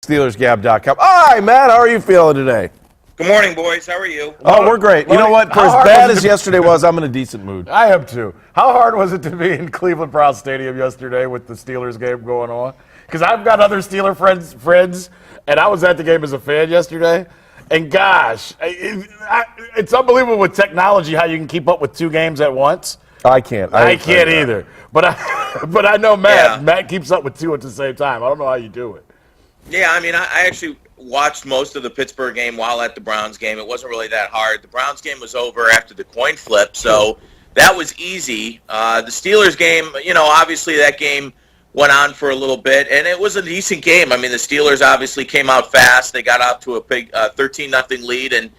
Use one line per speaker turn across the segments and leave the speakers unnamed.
SteelersGab.com. Hi, Matt. How are you feeling today?
Good morning, boys. How are you?
Oh, we're great. You know what? For as bad as yesterday was, I'm in a decent mood.
I am too. How hard was it to be in Cleveland Brown Stadium yesterday with the Steelers game going on? Because I've got other Steeler friends, and I was at the game as a fan yesterday. And gosh, it's unbelievable with technology how you can keep up with two games at once.
I can't.
I can't either. But I know Matt. Yeah. Matt keeps up with two at the same time. I don't know how you do it.
Yeah, I mean, I actually watched most of the Pittsburgh game while at the Browns game. It wasn't really that hard. The Browns game was over after the coin flip, so that was easy. The Steelers game, obviously that game went on for a little bit, and it was a decent game. I mean, the Steelers obviously came out fast. They got out to a big 13-0 lead, and,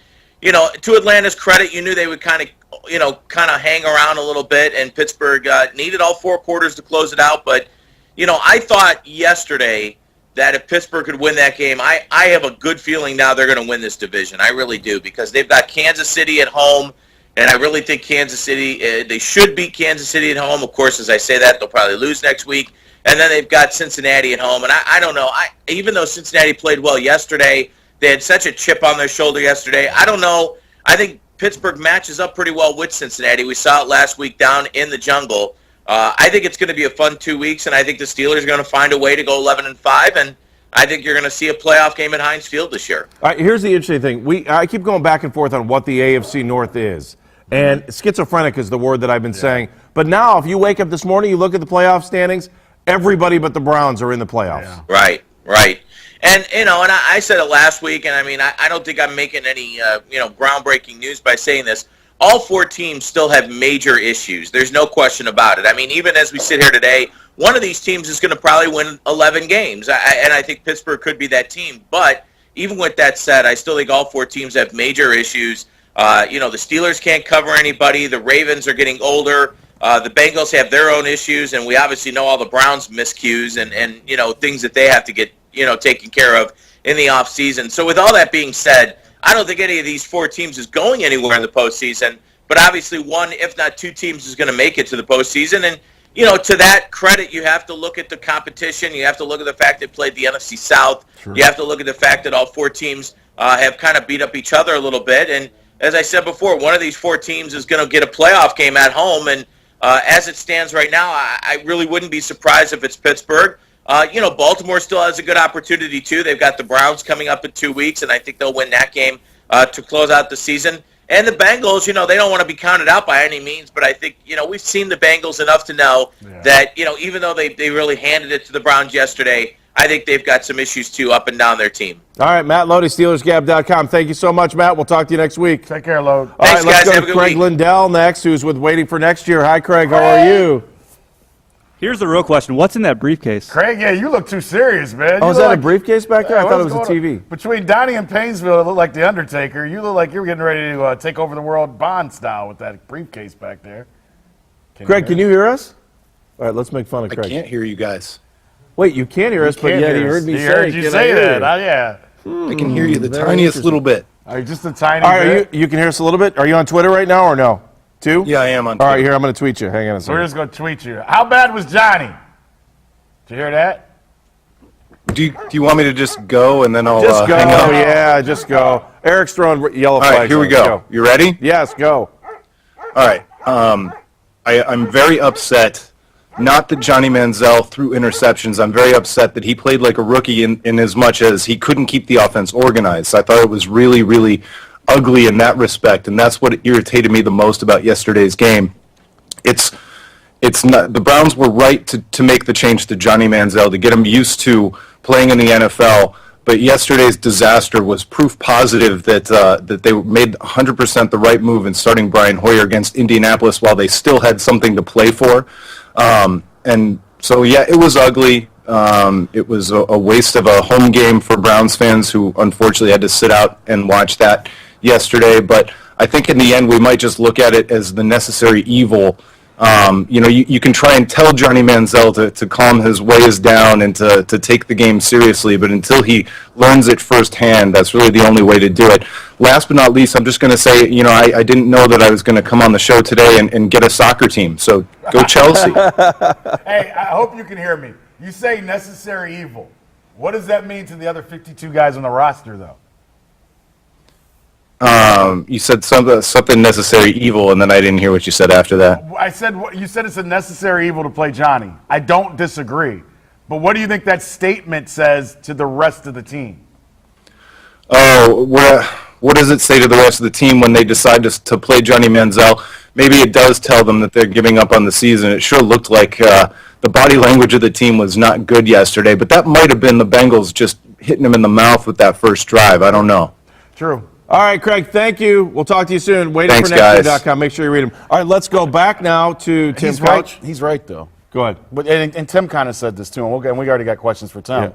to Atlanta's credit, you knew they would kind of hang around a little bit, and Pittsburgh needed all four quarters to close it out. But, I thought yesterday that if Pittsburgh could win that game, I have a good feeling now they're going to win this division. I really do, because they've got Kansas City at home, and I really think Kansas City, they should beat Kansas City at home. Of course, as I say that, they'll probably lose next week. And then they've got Cincinnati at home. And I don't know, even though Cincinnati played well yesterday, they had such a chip on their shoulder yesterday. I don't know. I think Pittsburgh matches up pretty well with Cincinnati. We saw it last week down in the jungle. I think it's going to be a fun 2 weeks, and I think the Steelers are going to find a way to go 11-5, and I think you're going to see a playoff game at Heinz Field this year.
All right, here's the interesting thing. I keep going back and forth on what the AFC North is, and schizophrenic is the word that I've been saying. But now, if you wake up this morning, you look at the playoff standings, everybody but the Browns are in the playoffs.
Yeah. Right. And, and I said it last week, and I mean, I don't think I'm making any, groundbreaking news by saying this. All four teams still have major issues. There's no question about it. I mean, even as we sit here today, one of these teams is going to probably win 11 games, and I think Pittsburgh could be that team. But even with that said, I still think all four teams have major issues. The Steelers can't cover anybody. The Ravens are getting older. The Bengals have their own issues, and we obviously know all the Browns' miscues and things that they have to get taken care of in the offseason. So with all that being said, I don't think any of these four teams is going anywhere in the postseason, but obviously one, if not two teams, is going to make it to the postseason. And, to that credit, you have to look at the competition. You have to look at the fact they played the NFC South. Sure. You have to look at the fact that all four teams have kind of beat up each other a little bit. And as I said before, one of these four teams is going to get a playoff game at home. And as it stands right now, I really wouldn't be surprised if it's Pittsburgh. Baltimore still has a good opportunity, too. They've got the Browns coming up in 2 weeks, and I think they'll win that game to close out the season. And the Bengals, they don't want to be counted out by any means, but I think, we've seen the Bengals enough to know that, even though they really handed it to the Browns yesterday, I think they've got some issues, too, up and down their team.
All right, Matt Lodi, SteelersGab.com. Thank you so much, Matt. We'll talk to you next week.
Take care, Lode.
All right, let's go to Craig Lindell next, who's with Waiting for Next Year. Hi, Craig. How are you?
Here's the real question. What's in that briefcase?
Craig, you look too serious, man.
Oh, is that a briefcase back there? I thought it was a TV.
Between Donnie and Painesville, it looked like The Undertaker. You look like you were getting ready to take over the world Bond style with that briefcase back there.
Craig, can you hear us? All right, let's make fun of Craig.
I can't hear you guys.
Wait, you can't hear us, but yet he heard me say,
heard you say that. Yeah.
I can hear you the tiniest little bit.
All right, just a tiny bit.
You can hear us a little bit? Are you on Twitter right now or no? Two?
Yeah, I am on Twitter.
All right, here, I'm going to tweet you. Hang on a second.
We're just going to tweet you. How bad was Johnny? Did you hear that?
Do you want me to just go and then I'll
just go?
Hang up?
Yeah, just go. Eric's throwing yellow flags.
All right, here we go. You ready?
Yes, go.
All right. I'm very upset. Not that Johnny Manziel threw interceptions. I'm very upset that he played like a rookie in as much as he couldn't keep the offense organized. I thought it was really, really ugly in that respect, and that's what irritated me the most about yesterday's game. It's not, the Browns were right to make the change to Johnny Manziel to get him used to playing in the NFL, but yesterday's disaster was proof positive that they made 100% the right move in starting Brian Hoyer against Indianapolis while they still had something to play for. And so, yeah, it was ugly. It was a waste of a home game for Browns fans who unfortunately had to sit out and watch that yesterday, but I think in the end we might just look at it as the necessary evil. You can try and tell Johnny Manziel to calm his ways down and to take the game seriously, but until he learns it firsthand, that's really the only way to do it. Last but not least, I'm just going to say, I didn't know that I was going to come on the show today and get a soccer team, so go Chelsea.
Hey, I hope you can hear me. You say necessary evil. What does that mean to the other 52 guys on the roster, though?
You said something necessary evil, and then I didn't hear what you said after that.
I said you said it's a necessary evil to play Johnny. I don't disagree. But what do you think that statement says to the rest of the team?
Oh, what does it say to the rest of the team when they decide to play Johnny Manziel? Maybe it does tell them that they're giving up on the season. It sure looked like the body language of the team was not good yesterday, but that might have been the Bengals just hitting him in the mouth with that first drive. I don't know.
True.
All right, Craig, thank you. We'll talk to you soon.
Thanks, guys.
WaitingForNextGame.com. Make sure you read them. All right, let's go back now to Tim
He's right.
Couch.
He's right, though.
Go ahead.
But and Tim kind of said this too, and we already got questions for Tim.
Yeah.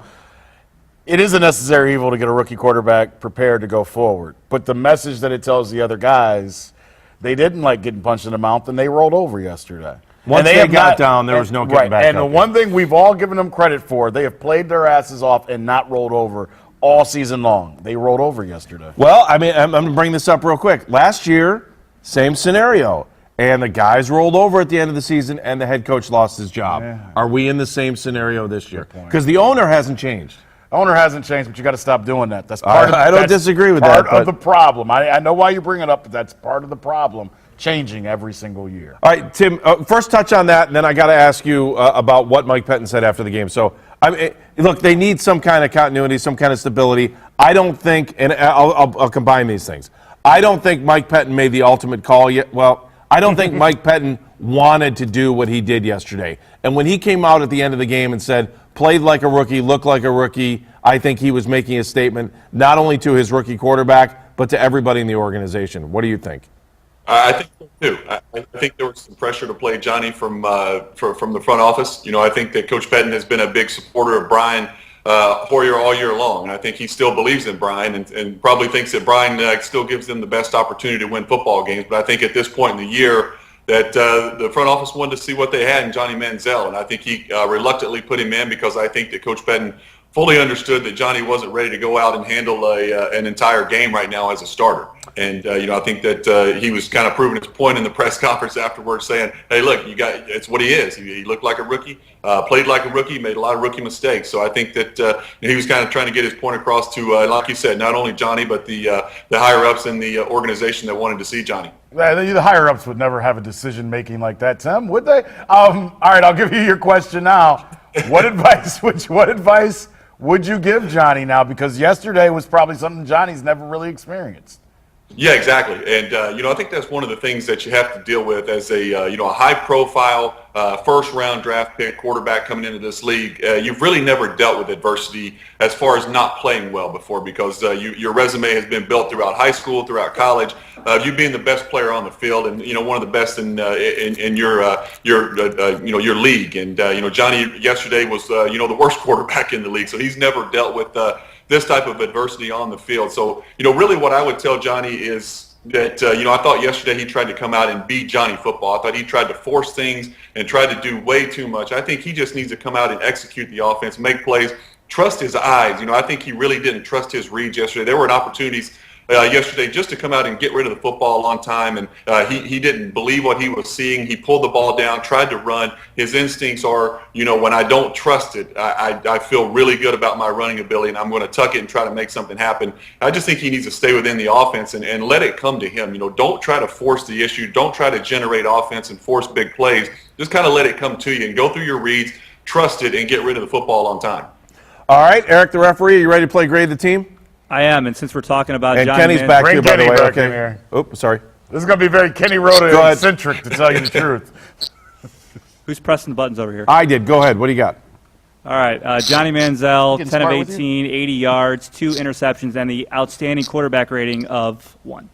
It is a necessary evil to get a rookie quarterback prepared to go forward. But the message that it tells the other guys, they didn't like getting punched in the mouth, and they rolled over yesterday.
Once they got down, there was no getting back
And
up
the one thing we've all given them credit for, they have played their asses off and not rolled over all season long. They rolled over yesterday.
Well, I mean, I'm going to bring this up real quick. Last year, same scenario. And the guys rolled over at the end of the season, and the head coach lost his job.
Yeah.
Are we in the same scenario this year? Because the owner hasn't changed.
Owner hasn't changed, but you got to stop doing that. That's part of.
I don't
that's
disagree with
part
that,
of
but-
the problem. I know why you bring it up, but that's part of the problem. Changing every single year.
All right, Tim, first touch on that, and then I got to ask you about what Mike Pettin said after the game. So, I mean, look, they need some kind of continuity, some kind of stability. I don't think, and I'll combine these things. I don't think Mike Pettin made the ultimate call yet. Well, I don't think Mike Pettin wanted to do what he did yesterday. And when he came out at the end of the game and said, played like a rookie, looked like a rookie, I think he was making a statement not only to his rookie quarterback, but to everybody in the organization. What do you think?
I think so too. I think there was some pressure to play Johnny from the front office. You know, I think that Coach Pettin has been a big supporter of Brian Hoyer all year long, and I think he still believes in Brian and probably thinks that Brian still gives them the best opportunity to win football games. But I think at this point in the year that the front office wanted to see what they had in Johnny Manziel, and I think he reluctantly put him in because I think that Coach Pettin fully understood that Johnny wasn't ready to go out and handle an entire game right now as a starter. And, I think that he was kind of proving his point in the press conference afterwards saying, hey, look, it's what he is. He looked like a rookie, played like a rookie, made a lot of rookie mistakes. So I think that he was kind of trying to get his point across to, like you said, not only Johnny, but the higher-ups in the organization that wanted to see Johnny.
The higher-ups would never have a decision-making like that, Tim, would they? All right, I'll give you your question now. What advice would you give Johnny now? Because yesterday was probably something Johnny's never really experienced.
Yeah, exactly. And, I think that's one of the things that you have to deal with as a high-profile first-round draft pick quarterback coming into this league. You've really never dealt with adversity as far as not playing well before because your resume has been built throughout high school, throughout college, you being the best player on the field and, one of the best in your league. And, Johnny yesterday was, the worst quarterback in the league. So he's never dealt with this type of adversity on the field. So, really what I would tell Johnny is that, I thought yesterday he tried to come out and beat Johnny football. I thought he tried to force things and tried to do way too much. I think he just needs to come out and execute the offense, make plays, trust his eyes. I think he really didn't trust his reads yesterday. There were opportunities yesterday just to come out and get rid of the football on time, and he didn't believe what he was seeing. He pulled the ball down, tried to run. His instincts are, when I don't trust it, I feel really good about my running ability, and I'm going to tuck it and try to make something happen. I just think he needs to stay within the offense and let it come to him. Don't try to force the issue. Don't try to generate offense and force big plays. Just kind of let it come to you and go through your reads, trust it, and get rid of the football on time.
All right, Eric, the referee, are you ready to play grade the team?
I am, and since we're talking about
And
Johnny
Kenny's
Manziel,
back here, by the
Kenny
way.
back in
Okay.
here.
Oops, sorry.
This is going to be very Kenny
Go ahead.
Rhoda-centric, to tell you the truth.
who's pressing the buttons over here?
I did. Go ahead. What do you got?
All right, Johnny Manziel,
Getting
10 of
smart with you?
18, 80 yards, 2 interceptions, and the outstanding quarterback rating of 1.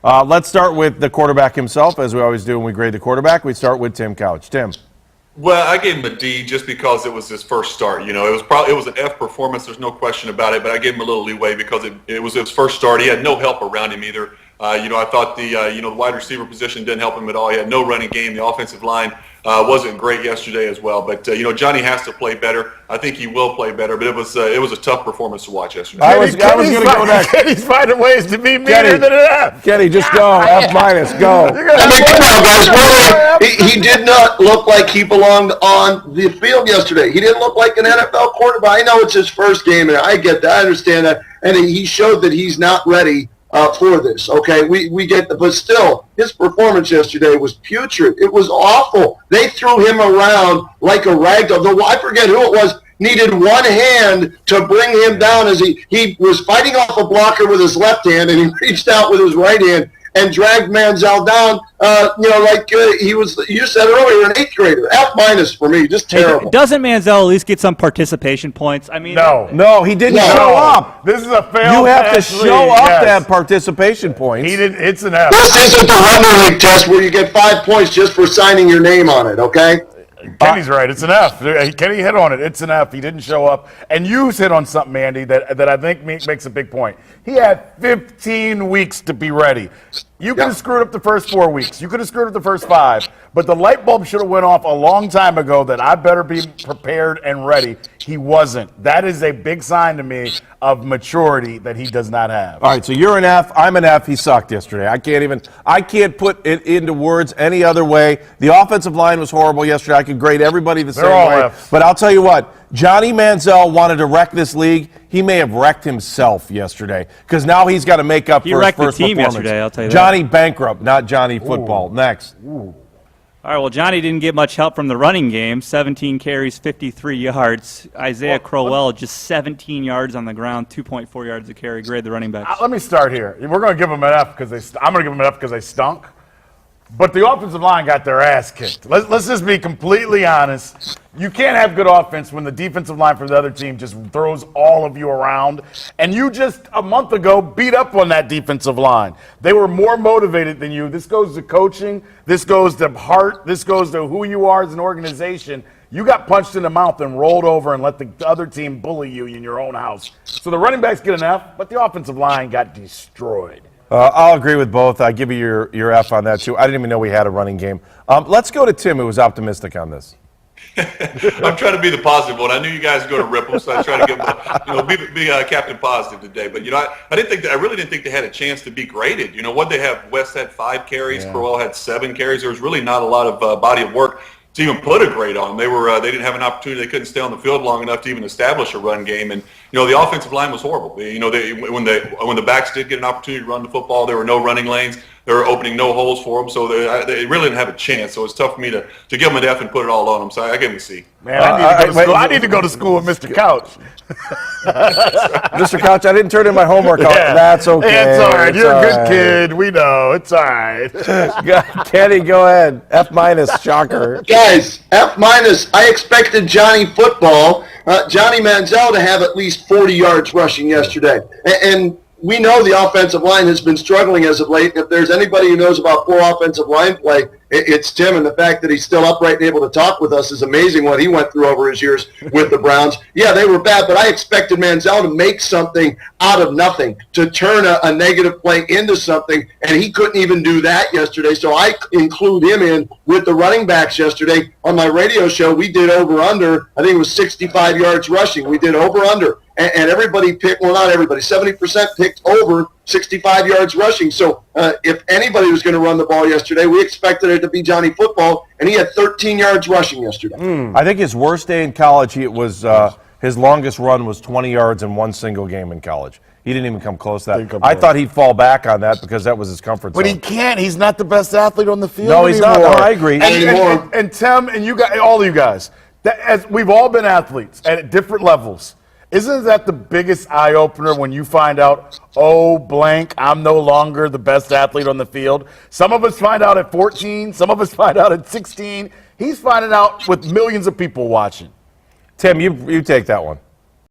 Let's start with the quarterback himself, as we always do when we grade the quarterback. We start with Tim Couch. Tim.
Well, I gave him a D just because it was his first start. It was an F performance. There's no question about it. But I gave him a little leeway because it was his first start. He had no help around him either. I thought the wide receiver position didn't help him at all. He had no running game. The offensive line wasn't great yesterday as well. But Johnny has to play better. I think he will play better. But it was a tough performance to watch yesterday.
I was going to go next.
Kenny's finding ways to be meaner than an F.
Kenny, just go. F minus, go.
I mean, come on, guys. Really, he did not look like he belonged on the field yesterday. He didn't look like an NFL quarterback. I know it's his first game, and I get that. I understand that. And he showed that he's not ready for this, okay? We get the, but still, his performance yesterday was putrid. It was awful. They threw him around like a rag doll. I forget who it was, needed one hand to bring him down as he was fighting off a blocker with his left hand, and he reached out with his right hand and dragged Manziel down, he was, you said earlier, an 8th grader. F minus for me, just terrible.
Doesn't Manziel at least get some participation points? I mean,
No, he didn't show up.
This is a failed
You have to
pass
show
league,
up
yes.
to have participation points.
He didn't. It's an F.
This isn't the Rubber League test where you get 5 points just for signing your name on it, okay?
Kenny's right. It's an F. Kenny hit on it. It's an F. He didn't show up. And you hit on something, Andy, that I think makes a big point. He had 15 weeks to be ready. You could have screwed up the first 4 weeks. You could have screwed up the first 5. But the light bulb should have went off a long time ago that I better be prepared and ready. He wasn't. That is a big sign to me of maturity that he does not have.
All right, so you're an F. I'm an F. He sucked yesterday. I can't put it into words any other way. The offensive line was horrible yesterday. I could grade everybody the same
all
way.
Fs.
But I'll tell you what, Johnny Manziel wanted to wreck this league. He may have wrecked himself yesterday because now he's got to make up for his
wrecked the
first
team
performance.
yesterday, I'll tell you that.
Johnny bankrupt, not Johnny football. Next.
All right, well, Johnny didn't get much help from the running game. 17 carries, 53 yards. Isaiah Crowell just 17 yards on the ground, 2.4 yards a carry. Grade the running backs.
Let me start here. We're going to give him an F because I'm going to give him an F because they stunk. But the offensive line got their ass kicked. Let's just be completely honest. You can't have good offense when the defensive line for the other team just throws all of you around. And you just, a month ago, beat up on that defensive line. They were more motivated than you. This goes to coaching. This goes to heart. This goes to who you are as an organization. You got punched in the mouth and rolled over and let the other team bully you in your own house. So the running backs get an F, but the offensive line got destroyed.
I'll agree with both. I give you your F on that, too. I didn't even know we had a running game. Let's go to Tim, who was optimistic on this.
I'm trying to be the positive one. I knew you guys were going to rip them, so I tried to give them, be Captain Positive today. But I really didn't think they had a chance to be graded. What they have? West had 5 carries, Crowell had 7 carries. There was really not a lot of body of work to even put a grade on them. They didn't have an opportunity. They couldn't stay on the field long enough to even establish a run game. And the offensive line was horrible. When the backs did get an opportunity to run the football, there were no running lanes. They were opening no holes for them, so they really didn't have a chance. So it's tough for me to give them an F and put it all on them. So I give them a C.
Man, I need to go to school with Mr. Couch.
Mr. Couch, I didn't turn in my homework.
Yeah.
That's okay.
It's all right. You're a good
right.
kid. We know. It's all right.
Kenny, go ahead. F minus, shocker.
Guys, F minus. I expected Johnny football, Johnny Manziel, to have at least 40 yards rushing yesterday. And we know the offensive line has been struggling as of late. If there's anybody who knows about poor offensive line play, it's Tim, and the fact that he's still upright and able to talk with us is amazing what he went through over his years with the Browns. Yeah, they were bad, but I expected Manziel to make something out of nothing, to turn a negative play into something, and he couldn't even do that yesterday. So I include him in with the running backs yesterday. On my radio show, we did over-under. I think it was 65 yards rushing. We did over-under. And everybody picked, well, not everybody, 70% picked over 65 yards rushing. So if anybody was going to run the ball yesterday, we expected it to be Johnny Football, and he had 13 yards rushing yesterday.
I think his worst day in college, his longest run was 20 yards in one single game in college. He didn't even come close to that. I thought he'd fall back on that because that was his comfort zone.
But he can't. He's not the best athlete on the field
No, he's not.
anymore.
No, I agree.
And Tim, and you guys, all of you guys, as we've all been athletes at different levels. Isn't that the biggest eye-opener when you find out, oh, blank, I'm no longer the best athlete on the field? Some of us find out at 14. Some of us find out at 16. He's finding out with millions of people watching.
Tim, you take that one.